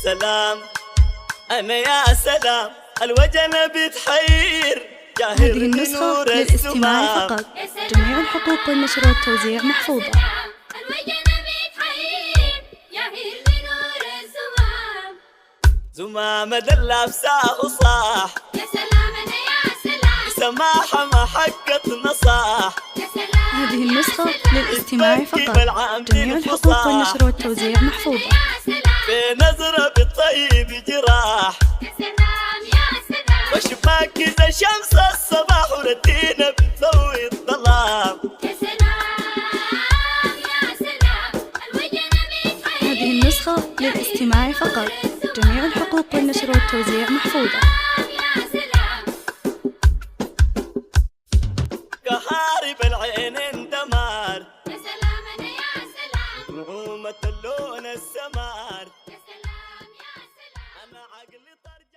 سلام أنا يا سلام الوجنة بتحير هذه النسخة للاستماع فقط. جميع الحقوق والنشر والتوزيع محفوظة. زمام دلع بساه صاح يا سلام أنا يا سلام سماحة ما حقت نصاح. هذه النسخة للاستماع فقط. جميع الحقوق والنشر والتوزيع محفوظة. في نظرة بالطيب جراح يا سلام يا سلام وشباك إذا شمس الصباح وردينا بتضوي الظلام. يا سلام يا سلام الوجنة بتحير. هذه النسخة للاستماع فقط. جميع الحقوق والنشر والتوزيع محفوظة. يا سلام كهارب العين دمار يا سلام أنا يا سلام نعومة اللون السمار. يا سلام يا سلام أنا عقلي طرد